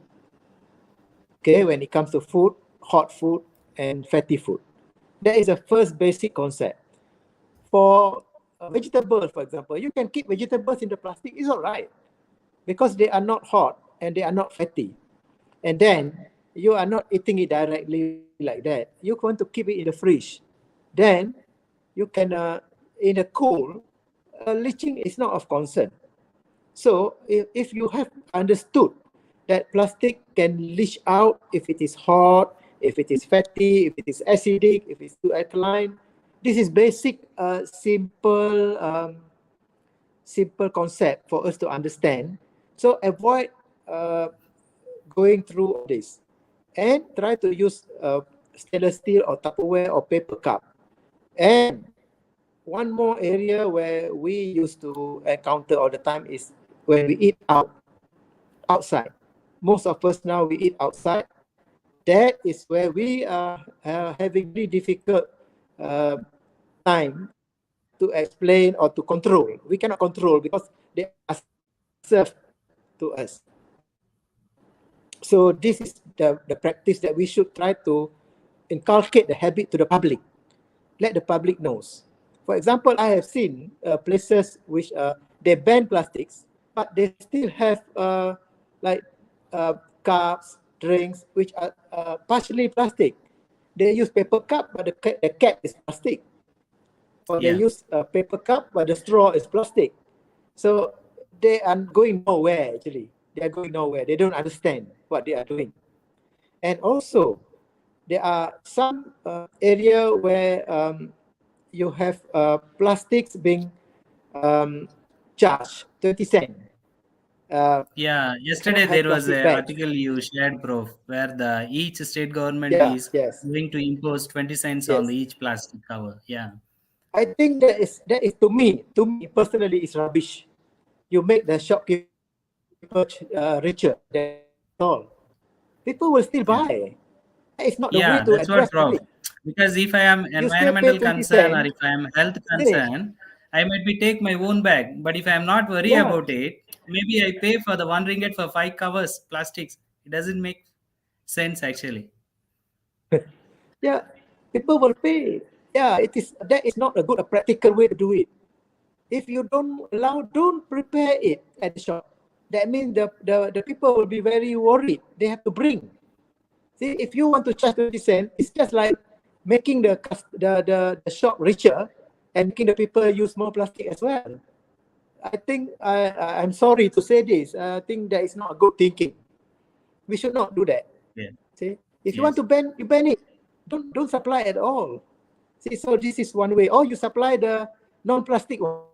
Okay, when it comes to food, hot food, and fatty food. That is the first basic concept. For vegetables, for example, you can keep vegetables in the plastic, it's all right because they are not hot and they are not fatty. And then you are not eating it directly like that. You want to keep it in the fridge. Then you can, in the cool, leaching is not of concern. So if you have understood that plastic can leach out if it is hot, if it is fatty, if it is acidic, if it's too alkaline, this is basic, simple concept for us to understand. So avoid uh, going through all this and try to use stainless steel or Tupperware or paper cup. And one more area where we used to encounter all the time is when we eat outside. Most of us now we eat outside. That is where we are having very difficult uh, time to explain or to control. We cannot control because they are served to us. So this is the practice that we should try to inculcate the habit to the public. Let the public knows. For example, I have seen places which they ban plastics, but they still have like cups, drinks, which are partially plastic. They use paper cup, but the cap is plastic. Or they Yeah. use a paper cup, but the straw is plastic. So they are going nowhere actually. They are going nowhere. They don't understand what they are doing. And also, there are some area where you have plastics being charged 20 cent. Yeah, You cannot yesterday have there was plastic a bags. article you shared, Prof, where the each state government Yeah, is yes, going to impose 20 cents on the yes. each plastic cover. Yeah. I think that is to me personally is rubbish. You make the shopkeeper richer. That's all. People will still buy. Yeah. That is not the way to address Yeah, public. that's what, Prof. Because if I am You still pay environmental 20 concern or cent, if I am health isn't it? concern, I might be take my own bag. But if I am not worry Yeah. about it, maybe I pay for the 1 ringgit for 5 covers plastics. It doesn't make sense actually. Yeah, people will pay. Yeah, it is. That is not a good, a practical way to do it. If you don't allow, don't prepare it at the shop. That means the people will be very worried. They have to bring. See, if you want to charge 20 cents, it's just like making the shop richer and making the people use more plastic as well. I think I'm sorry to say this. I think that is not a good thinking. We should not do that. Yeah. See, if you want Yes. to ban, you ban it. Don't supply at all. See, so this is one way. Or you supply the non-plastic one.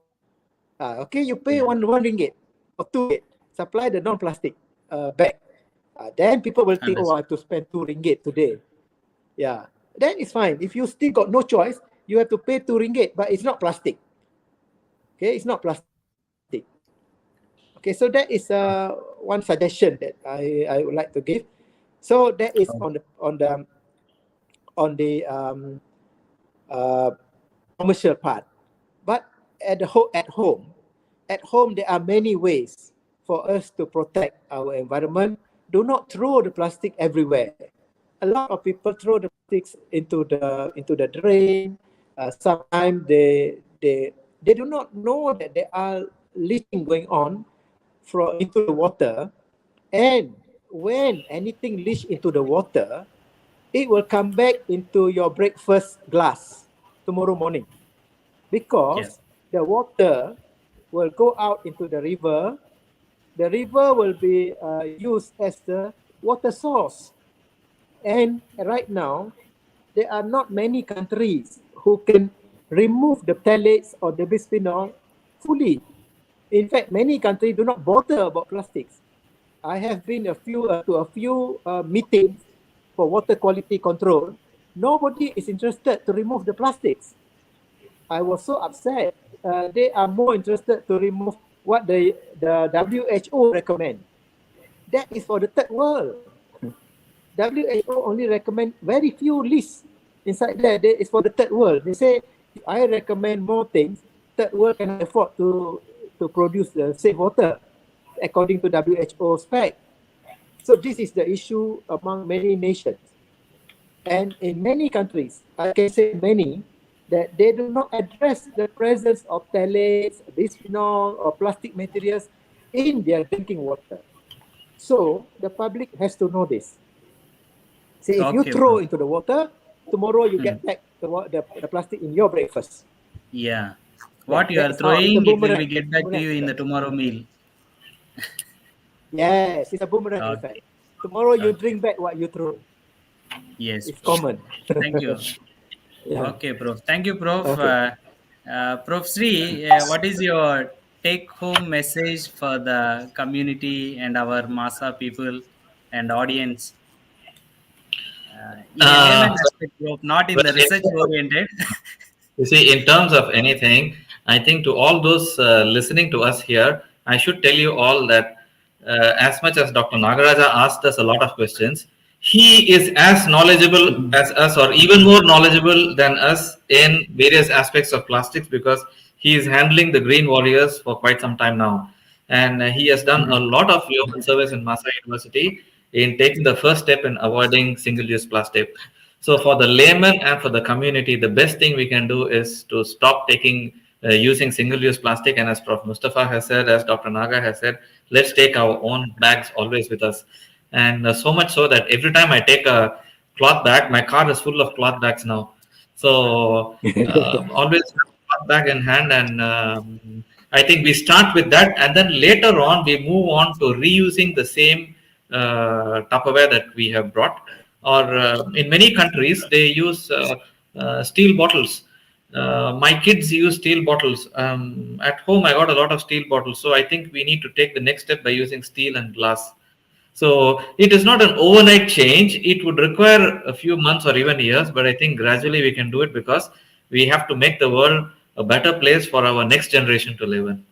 Okay, you pay Yeah. one ringgit or 2 ringgit. Supply the non-plastic bag. Then people will think, oh, I Understood. have to spend 2 ringgit today. Yeah, then it's fine. If you still got no choice, you have to pay 2 ringgit, but it's not plastic. Okay, it's not plastic. Okay, so that is one suggestion that I would like to give. So that is Oh, on the uh, commercial part. But at home there are many ways for us to protect our environment. Do not throw the plastic everywhere. A lot of people throw the plastics into the drain. Sometimes they do not know that there are leaching going on into the water, and when anything leach into the water, it will come back into your breakfast glass tomorrow morning, yeah. because the water will go out into the river. The river will be used as the water source. And right now, there are not many countries who can remove the phthalates or the bisphenol fully. In fact, many countries do not bother about plastics. I have been to a few meetings for water quality control. Nobody is interested to remove the plastics. I was so upset. They are more interested to remove what the WHO recommend. That is for the third world. WHO only recommend very few lists inside there. That is for the third world. They say, if I recommend more things, third world cannot afford to produce the safe water according to WHO spec. So this is the issue among many nations. And in many countries, I can say many, that they do not address the presence of phthalates, bisphenol, or plastic materials in their drinking water. So the public has to know this. See, if you Okay, bro. throw into the water, tomorrow you Hmm. get back the plastic in your breakfast. Yeah. Yeah, What you that are is how it's a throwing, it will be boomerang. get back to Boomerang you in the effect. tomorrow meal. Yes, it's a boomerang effect. Okay. Tomorrow you Okay. drink back what you throw. Yes, It's bro. common. Thank you. Yeah. Okay, Prof. Thank you, Prof. Okay. Prof. Sri, what is your take-home message for the community and our MAHSA people and audience in a Uh, layman aspect, Prof, not in well, the research oriented? You see, in terms of anything, I think to all those listening to us here, I should tell you all that as much as Dr. Nagaraja asked us a lot of questions, he is as knowledgeable as us, or even more knowledgeable than us in various aspects of plastics, because he is handling the Green Warriors for quite some time now. And he has done a lot of yeoman service in MAHSA University in taking the first step in avoiding single use plastic. So for the layman and for the community, the best thing we can do is to stop using single-use plastic. And as Prof Mustafa has said, as Dr. Naga has said, let's take our own bags always with us. And so much so that every time I take a cloth bag, my car is full of cloth bags now. So always have a cloth bag in hand, and I think we start with that, and then later on we move on to reusing the same Tupperware that we have brought. Or in many countries they use steel bottles. My kids use steel bottles. At home, I got a lot of steel bottles. So I think we need to take the next step by using steel and glass. So it is not an overnight change. It would require a few months or even years, but I think gradually we can do it, because we have to make the world a better place for our next generation to live in.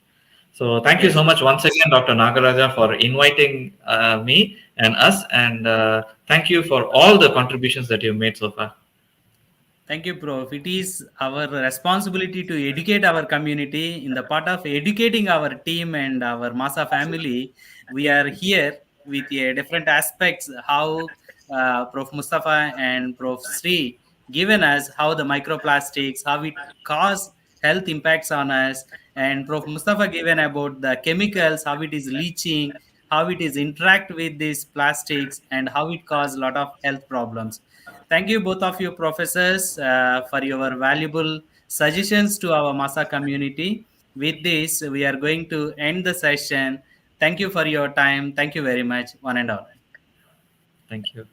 So thank you Yes, so bro. much once again, Dr. Nagaraja, for inviting me and us, and thank you for all the contributions that you've made so far. Thank you, Prof. It is our responsibility to educate our community. In the part of educating our team and our MAHSA family, we are here with different aspects. How Prof. Mustafa and Prof. Sri given us how the microplastics, how it cause health impacts on us, and Prof. Mustafa given about the chemicals, how it is leaching, how it is interact with these plastics, and how it cause a lot of health problems. Thank you, both of you professors, for your valuable suggestions to our MAHSA community. With this, we are going to end the session. Thank you for your time. Thank you very much, one and all. Thank you.